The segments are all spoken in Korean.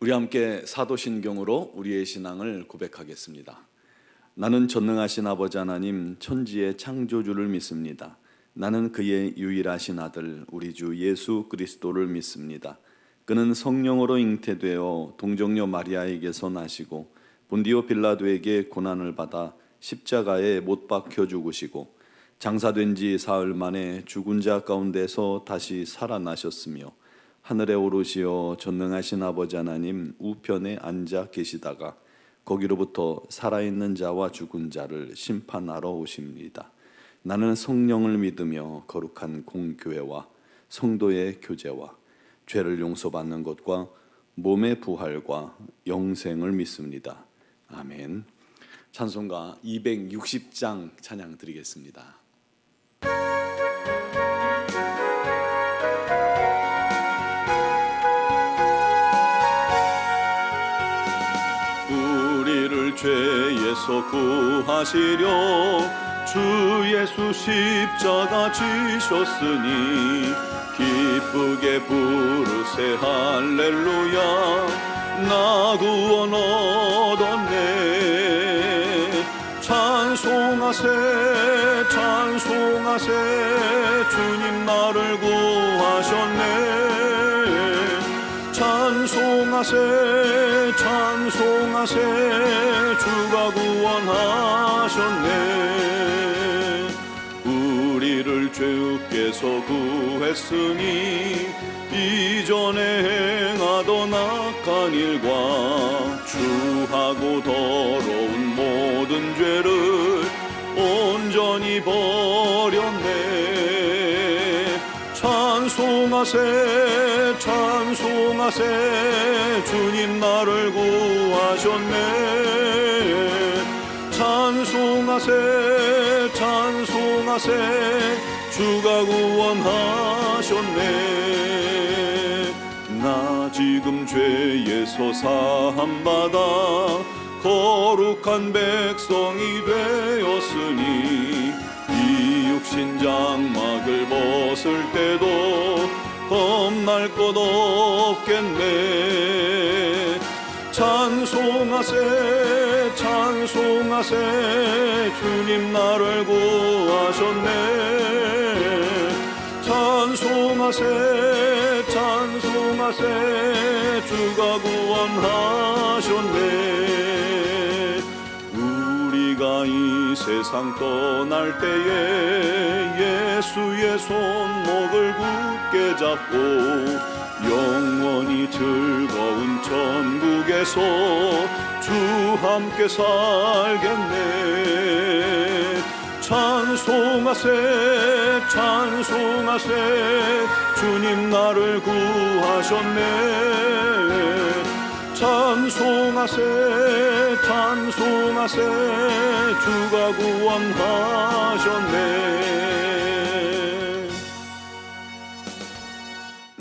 우리 함께 사도신경으로 우리의 신앙을 고백하겠습니다. 나는 전능하신 아버지 하나님 천지의 창조주를 믿습니다. 나는 그의 유일하신 아들 우리 주 예수 그리스도를 믿습니다. 그는 성령으로 잉태되어 동정녀 마리아에게서 나시고 본디오 빌라도에게 고난을 받아 십자가에 못 박혀 죽으시고 장사된 지 사흘 만에 죽은 자 가운데서 다시 살아나셨으며 하늘에 오르시어 전능하신 아버지 하나님 우편에 앉아 계시다가 거기로부터 살아있는 자와 죽은 자를 심판하러 오십니다. 나는 성령을 믿으며 거룩한 공교회와 성도의 교제와 죄를 용서받는 것과 몸의 부활과 영생을 믿습니다. 아멘. 찬송가 260장 찬양 드리겠습니다. 우리를 죄에서 구하시려 주 예수 십자가 지셨으니 기쁘게 부르세 할렐루야 나 구원 얻었네. 찬송하세 찬송하세 주님 나를 구하셨네. 찬송하세 찬송하세 주가 구원하셨네. 우리를 죄께서 구했으니 이전에 행하던 악한 일과 추하고 더러운 모든 죄를 온전히 버렸네. 찬송하세 찬송하세 주님 나를 구하셨네. 찬송하세 찬송하세 주가 구원하셨네. 나 지금 죄에서 사함받아 거룩한 백성이 되었으니 이 육신 장막을 벗을 때도 겁날 것 없겠네. 찬송하세 찬송하세 주님 나를 구하셨네. 찬송하세 찬송하세 주가 구원하셨네. 우리가 이 세상 떠날 때에 예수의 손목을 굳게 잡고 영원히 즐거운 천국에서 주 함께 살겠네. 찬송하세 찬송하세 주님 나를 구하셨네. 찬송하세 찬송하세 주가 구원하셨네.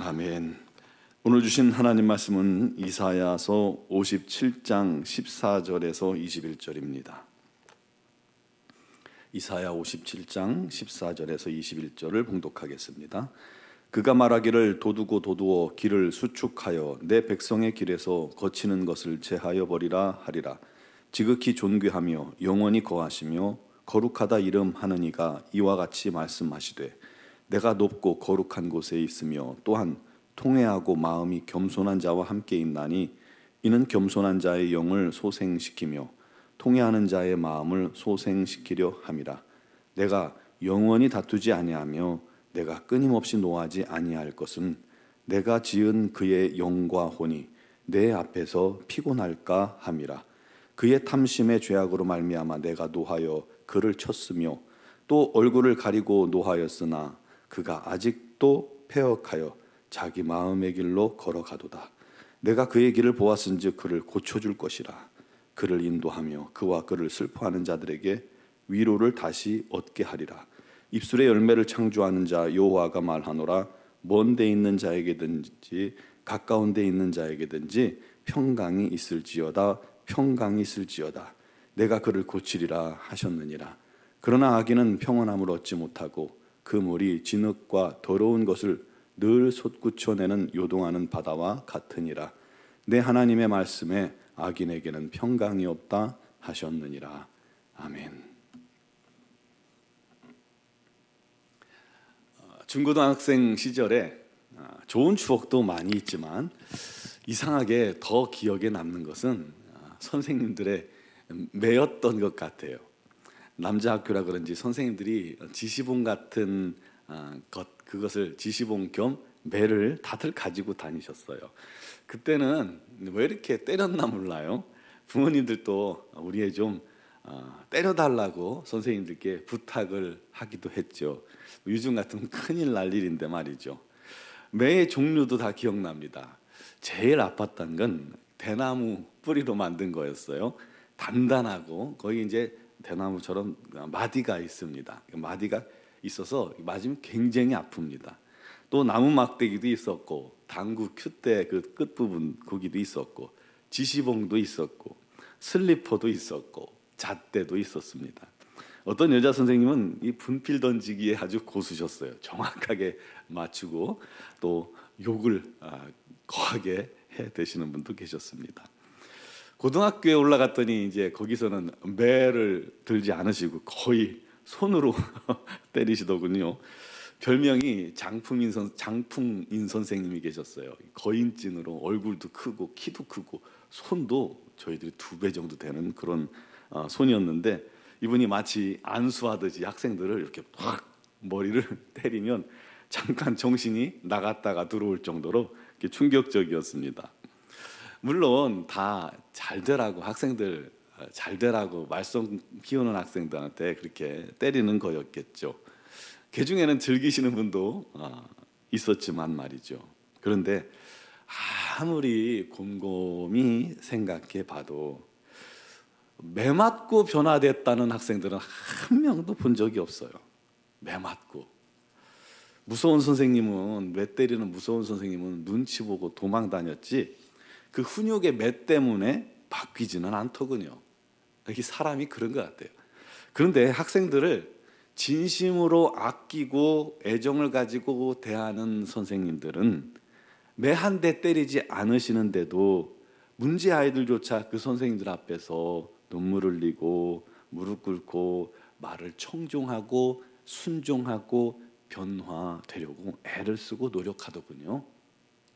아멘. 오늘 주신 하나님 말씀은 이사야서 57장 14절에서 21절입니다. 이사야 57장 14절에서 21절을 봉독하겠습니다. 그가 말하기를 도두고 도두어 길을 수축하여 내 백성의 길에서 거치는 것을 제하여 버리라 하리라. 지극히 존귀하며 영원히 거하시며 거룩하다 이름하는 이가 이와 같이 말씀하시되 내가 높고 거룩한 곳에 있으며 또한 통회하고 마음이 겸손한 자와 함께 있나니 이는 겸손한 자의 영을 소생시키며 통회하는 자의 마음을 소생시키려 함이라. 내가 영원히 다투지 아니하며 내가 끊임없이 노하지 아니할 것은 내가 지은 그의 영과 혼이 내 앞에서 피곤할까 함이라. 그의 탐심의 죄악으로 말미암아 내가 노하여 그를 쳤으며 또 얼굴을 가리고 노하였으나 그가 아직도 패역하여 자기 마음의 길로 걸어가도다. 내가 그의 길을 보았은즉 그를 고쳐줄 것이라. 그를 인도하며 그와 그를 슬퍼하는 자들에게 위로를 다시 얻게 하리라. 입술의 열매를 창조하는 자 여호와가 말하노라. 먼 데 있는 자에게든지 가까운 데 있는 자에게든지 평강이 있을지어다. 평강이 있을지어다. 내가 그를 고치리라 하셨느니라. 그러나 악인은 평온함을 얻지 못하고 그 물이 진흙과 더러운 것을 늘 솟구쳐내는 요동하는 바다와 같으니라. 내 하나님의 말씀에 악인에게는 평강이 없다 하셨느니라. 아멘. 중고등학생 시절에 좋은 추억도 많이 있지만 이상하게 더 기억에 남는 것은 선생님들의 매였던 것 같아요. 남자 학교라 그런지 선생님들이 지시봉 같은 그것을 지시봉 겸 매를 다들 가지고 다니셨어요. 그때는 왜 이렇게 때렸나 몰라요. 부모님들도 우리 애 좀 때려달라고 선생님들께 부탁을 하기도 했죠. 요즘 같으면 큰일 날 일인데 말이죠. 매의 종류도 다 기억납니다. 제일 아팠던 건 대나무 뿌리로 만든 거였어요. 단단하고 거기 이제 대나무처럼 마디가 있습니다. 마디가 있어서 맞으면 굉장히 아픕니다. 또 나무 막대기도 있었고 당구 큐대 그 끝부분 거기도 있었고 지시봉도 있었고 슬리퍼도 있었고 잣대도 있었습니다. 어떤 여자 선생님은 이 분필 던지기에 아주 고수셨어요. 정확하게 맞추고 또 욕을 거하게 해 대시는 분도 계셨습니다. 고등학교에 올라갔더니 이제 거기서는 매를 들지 않으시고 거의 손으로 때리시더군요. 별명이 장풍인 선생님이 계셨어요. 거인찐으로 얼굴도 크고 키도 크고 손도 저희들이 2배 정도 되는 그런 손이었는데 이분이 마치 안수하듯이 학생들을 이렇게 확 머리를 때리면 잠깐 정신이 나갔다가 들어올 정도로 충격적이었습니다. 물론 다 잘 되라고 학생들 잘 되라고 말썽 피우는 학생들한테 그렇게 때리는 거였겠죠. 그 중에는 즐기시는 분도 있었지만 말이죠. 그런데 아무리 곰곰이 생각해 봐도 매 맞고 변화됐다는 학생들은 한 명도 본 적이 없어요. 매 맞고 무서운 선생님은 매 때리는 무서운 선생님은 눈치 보고 도망 다녔지 그 훈육의 매 때문에 바뀌지는 않더군요. 이게 사람이 그런 것 같아요. 그런데 학생들을 진심으로 아끼고 애정을 가지고 대하는 선생님들은 매 한 대 때리지 않으시는데도 문제 아이들조차 그 선생님들 앞에서 눈물을 흘리고 무릎 꿇고 말을 청종하고 순종하고 변화되려고 애를 쓰고 노력하더군요.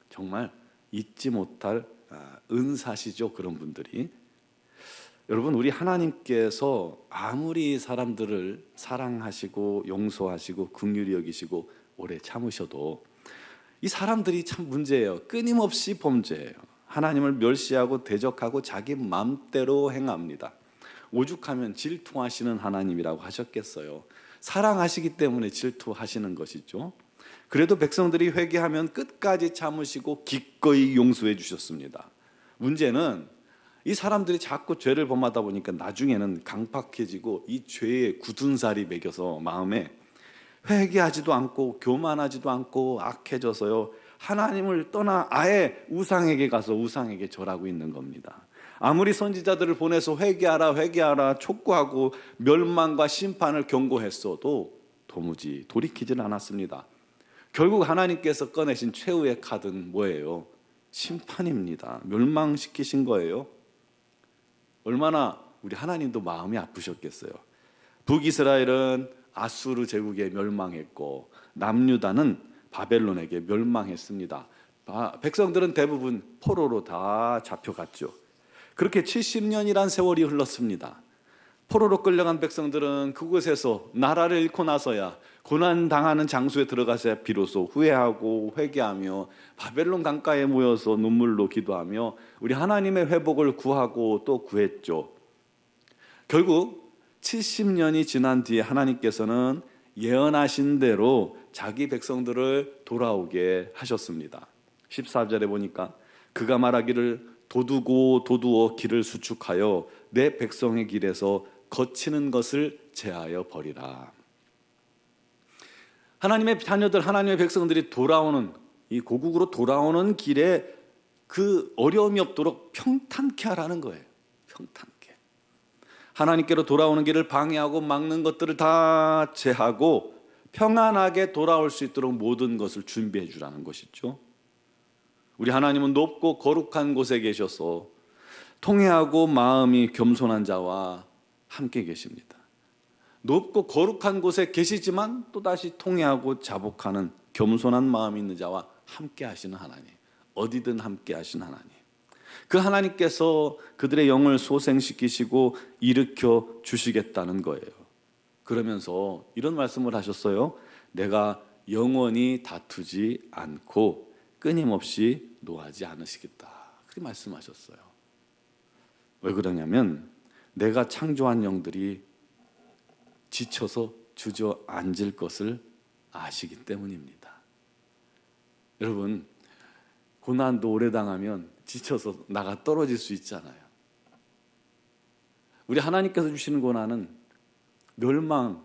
정말 잊지 못할 은사시죠. 그런 분들이. 여러분, 우리 하나님께서 아무리 사람들을 사랑하시고 용서하시고 긍휼히 여기시고 오래 참으셔도 이 사람들이 참 문제예요. 끊임없이 범죄예요. 하나님을 멸시하고 대적하고 자기 마음대로 행합니다. 오죽하면 질투하시는 하나님이라고 하셨겠어요. 사랑하시기 때문에 질투하시는 것이죠. 그래도 백성들이 회개하면 끝까지 참으시고 기꺼이 용서해 주셨습니다. 문제는 이 사람들이 자꾸 죄를 범하다 보니까 나중에는 강팍해지고 이 죄의 굳은 살이 매겨서 마음에 회개하지도 않고 교만하지도 않고 악해져서요, 하나님을 떠나 아예 우상에게 가서 우상에게 절하고 있는 겁니다. 아무리 선지자들을 보내서 회개하라 회개하라 촉구하고 멸망과 심판을 경고했어도 도무지 돌이키질 않았습니다. 결국 하나님께서 꺼내신 최후의 카드는 뭐예요? 심판입니다. 멸망시키신 거예요. 얼마나 우리 하나님도 마음이 아프셨겠어요. 북이스라엘은 아수르 제국에 멸망했고 남유다는 바벨론에게 멸망했습니다. 백성들은 대부분 포로로 다 잡혀갔죠. 그렇게 70년이란 세월이 흘렀습니다. 포로로 끌려간 백성들은 그곳에서 나라를 잃고 나서야 고난당하는 장소에 들어가서야 비로소 후회하고 회개하며 바벨론 강가에 모여서 눈물로 기도하며 우리 하나님의 회복을 구하고 또 구했죠. 결국 70년이 지난 뒤에 하나님께서는 예언하신 대로 자기 백성들을 돌아오게 하셨습니다. 14절에 보니까 그가 말하기를 도두고 도두어 길을 수축하여 내 백성의 길에서 거치는 것을 제하여 버리라. 하나님의 자녀들, 하나님의 백성들이 돌아오는 이 고국으로 돌아오는 길에 그 어려움이 없도록 평탄케 하라는 거예요. 평탄케. 하나님께로 돌아오는 길을 방해하고 막는 것들을 다 제하고 평안하게 돌아올 수 있도록 모든 것을 준비해 주라는 것이죠. 우리 하나님은 높고 거룩한 곳에 계셔서 통회하고 마음이 겸손한 자와 함께 계십니다. 높고 거룩한 곳에 계시지만 또다시 통회하고 자복하는 겸손한 마음이 있는 자와 함께 하시는 하나님, 어디든 함께 하시는 하나님, 그 하나님께서 그들의 영을 소생시키시고 일으켜 주시겠다는 거예요. 그러면서 이런 말씀을 하셨어요. 내가 영원히 다투지 않고 끊임없이 노하지 않으시겠다, 그렇게 말씀하셨어요. 왜 그러냐면 내가 창조한 영들이 지쳐서 주저앉을 것을 아시기 때문입니다. 여러분, 고난도 오래 당하면 지쳐서 나가 떨어질 수 있잖아요. 우리 하나님께서 주시는 고난은 멸망,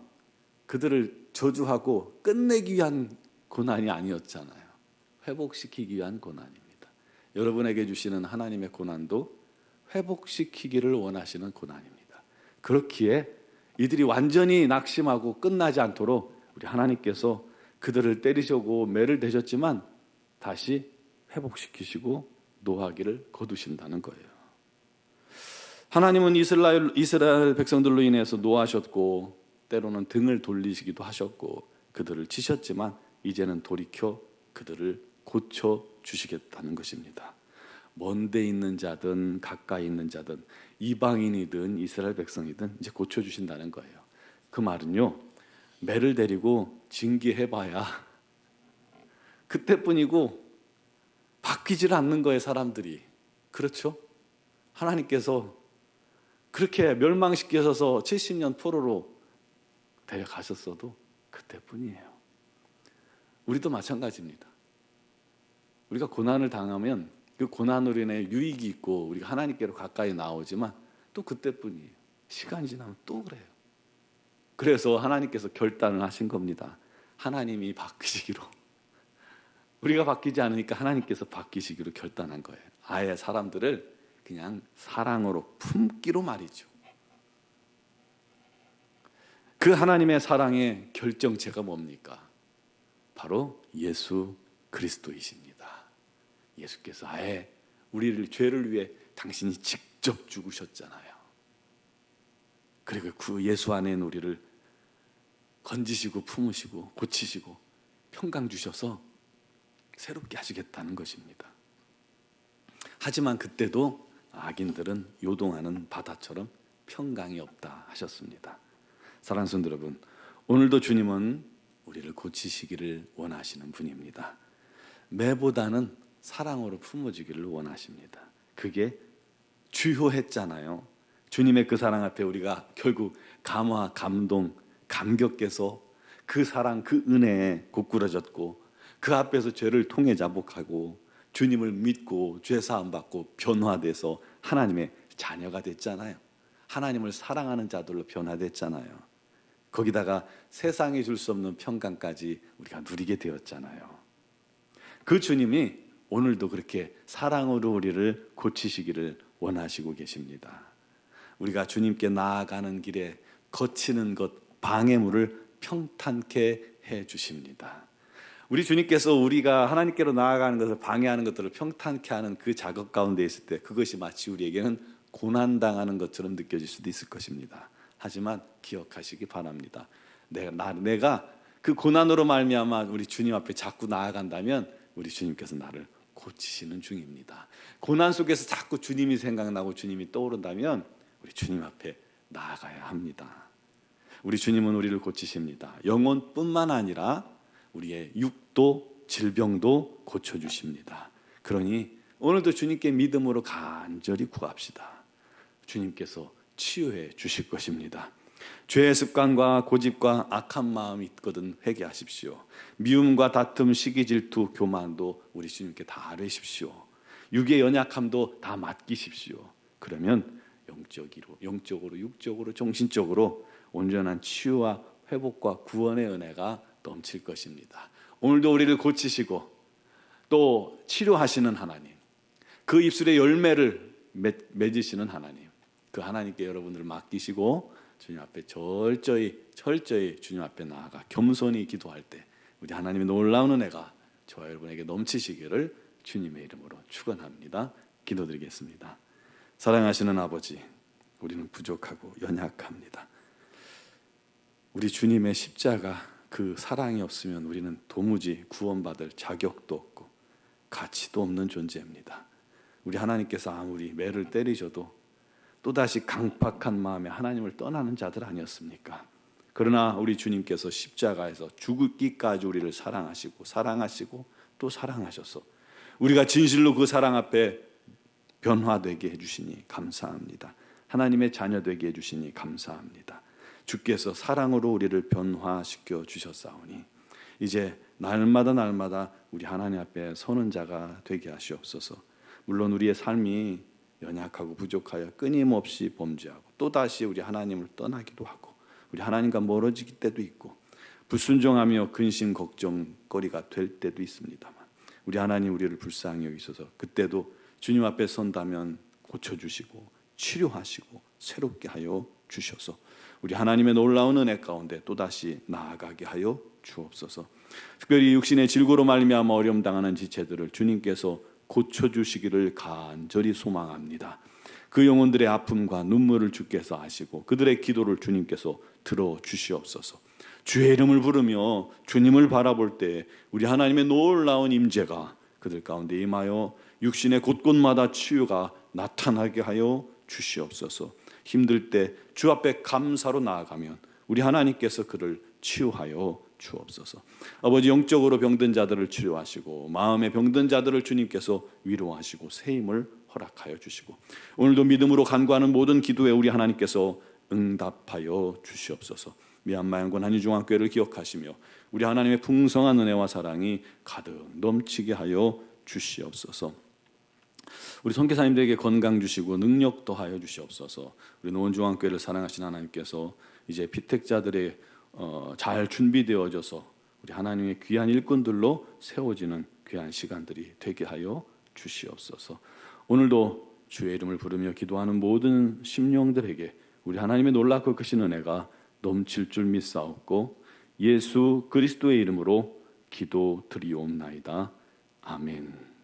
그들을 저주하고 끝내기 위한 고난이 아니었잖아요. 회복시키기 위한 고난입니다. 여러분에게 주시는 하나님의 고난도 회복시키기를 원하시는 고난입니다. 그렇기에 이들이 완전히 낙심하고 끝나지 않도록 우리 하나님께서 그들을 때리시고 매를 대셨지만 다시 회복시키시고 노하기를 거두신다는 거예요. 하나님은 이스라엘 백성들로 인해서 노하셨고 때로는 등을 돌리시기도 하셨고 그들을 치셨지만 이제는 돌이켜 그들을 고쳐주시겠다는 것입니다. 먼데 있는 자든 가까이 있는 자든 이방인이든 이스라엘 백성이든 이제 고쳐주신다는 거예요. 그 말은요, 매를 데리고 징계해봐야 그때뿐이고 바뀌질 않는 거예요, 사람들이. 그렇죠? 하나님께서 그렇게 멸망시키셔서 70년 포로로 데려가셨어도 그때뿐이에요. 우리도 마찬가지입니다. 우리가 고난을 당하면 그 고난으로 인해 유익이 있고 우리가 하나님께로 가까이 나오지만 또 그때뿐이에요. 시간이 지나면 또 그래요. 그래서 하나님께서 결단을 하신 겁니다. 하나님이 바뀌시기로. 우리가 바뀌지 않으니까 하나님께서 바뀌시기로 결단한 거예요. 아예 사람들을 그냥 사랑으로 품기로 말이죠. 그 하나님의 사랑의 결정체가 뭡니까? 바로 예수 그리스도이십니다. 예수께서 아예 우리를 죄를 위해 당신이 직접 죽으셨잖아요. 그리고 그 예수 안에 있는 우리를 건지시고 품으시고 고치시고 평강 주셔서 새롭게 하시겠다는 것입니다. 하지만 그때도 악인들은 요동하는 바다처럼 평강이 없다 하셨습니다. 사랑하는 성도 여러분, 오늘도 주님은 우리를 고치시기를 원하시는 분입니다. 매보다는 사랑으로 품어주기를 원하십니다. 그게 주요했잖아요. 주님의 그 사랑 앞에 우리가 결국 감화, 감동, 감격해서 그 사랑, 그 은혜에 고꾸라졌고 그 앞에서 죄를 통해 자복하고 주님을 믿고 죄 사함 받고 변화돼서 하나님의 자녀가 됐잖아요. 하나님을 사랑하는 자들로 변화됐잖아요. 거기다가 세상이 줄 수 없는 평강까지 우리가 누리게 되었잖아요. 그 주님이 오늘도 그렇게 사랑으로 우리를 고치시기를 원하시고 계십니다. 우리가 주님께 나아가는 길에 거치는 것, 방해물을 평탄케 해 주십니다. 우리 주님께서 우리가 하나님께로 나아가는 것을 방해하는 것들을 평탄케 하는 그 작업 가운데 있을 때 그것이 마치 우리에게는 고난당하는 것처럼 느껴질 수도 있을 것입니다. 하지만 기억하시기 바랍니다. 내가 그 고난으로 말미암아 우리 주님 앞에 자꾸 나아간다면 우리 주님께서 나를 고치시는 중입니다. 고난 속에서 자꾸 주님이 생각나고 주님이 떠오른다면 우리 주님 앞에 나아가야 합니다. 우리 주님은 우리를 고치십니다. 영혼뿐만 아니라 우리의 육도, 질병도 고쳐주십니다. 그러니 오늘도 주님께 믿음으로 간절히 구합시다. 주님께서 치유해 주실 것입니다. 죄의 습관과 고집과 악한 마음이 있거든 회개하십시오. 미움과 다툼, 시기, 질투, 교만도 우리 주님께 다 아뢰십시오. 육의 연약함도 다 맡기십시오. 그러면 영적으로, 육적으로, 정신적으로 온전한 치유와 회복과 구원의 은혜가 넘칠 것입니다. 오늘도 우리를 고치시고 또 치료하시는 하나님, 그 입술의 열매를 맺으시는 하나님, 그 하나님께 여러분들을 맡기시고 주님 앞에 철저히 주님 앞에 나아가 겸손히 기도할 때 우리 하나님의 놀라운 은혜가 저와 여러분에게 넘치시기를 주님의 이름으로 축원합니다. 기도드리겠습니다. 사랑하시는 아버지, 우리는 부족하고 연약합니다. 우리 주님의 십자가 그 사랑이 없으면 우리는 도무지 구원받을 자격도 없고 가치도 없는 존재입니다. 우리 하나님께서 아무리 매를 때리셔도 또다시 강팍한 마음에 하나님을 떠나는 자들 아니었습니까? 그러나 우리 주님께서 십자가에서 죽기까지 우리를 사랑하시고 또 사랑하셔서 우리가 진실로 그 사랑 앞에 변화되게 해주시니 감사합니다. 하나님의 자녀 되게 해주시니 감사합니다. 주께서 사랑으로 우리를 변화시켜 주셨사오니 이제 날마다 우리 하나님 앞에 서는 자가 되게 하시옵소서. 물론 우리의 삶이 연약하고 부족하여 끊임없이 범죄하고 또다시 우리 하나님을 떠나기도 하고 우리 하나님과 멀어질 때도 있고 불순종하며 근심 걱정거리가 될 때도 있습니다만 우리 하나님 우리를 불쌍히 여기셔서 그때도 주님 앞에 선다면 고쳐주시고 치료하시고 새롭게 하여 주셔서 우리 하나님의 놀라운 은혜 가운데 또다시 나아가게 하여 주옵소서. 특별히 육신의 질고로 말미암아 어려움 당하는 지체들을 주님께서 고쳐주시기를 간절히 소망합니다. 그 영혼들의 아픔과 눈물을 주께서 아시고 그들의 기도를 주님께서 들어주시옵소서. 주의 이름을 부르며 주님을 바라볼 때 우리 하나님의 놀라운 임재가 그들 가운데 임하여 육신의 곳곳마다 치유가 나타나게 하여 주시옵소서. 힘들 때 주 앞에 감사로 나아가면 우리 하나님께서 그를 치유하여 주옵소서. 아버지, 영적으로 병든 자들을 치료하시고 마음의 병든 자들을 주님께서 위로하시고 새 힘을 허락하여 주시고 오늘도 믿음으로 간구하는 모든 기도에 우리 하나님께서 응답하여 주시옵소서. 미얀마 양군 한인중앙교회를 기억하시며 우리 하나님의 풍성한 은혜와 사랑이 가득 넘치게 하여 주시옵소서. 우리 선교사님들에게 건강 주시고 능력 더하여 주시옵소서. 우리 노원중앙교회를 사랑하신 하나님께서 이제 피택자들의 잘 준비되어져서 우리 하나님의 귀한 일꾼들로 세워지는 귀한 시간들이 되게 하여 주시옵소서. 오늘도 주의 이름을 부르며 기도하는 모든 심령들에게 우리 하나님의 놀랍고 크신 은혜가 넘칠 줄 믿사옵고 예수 그리스도의 이름으로 기도드리옵나이다. 아멘.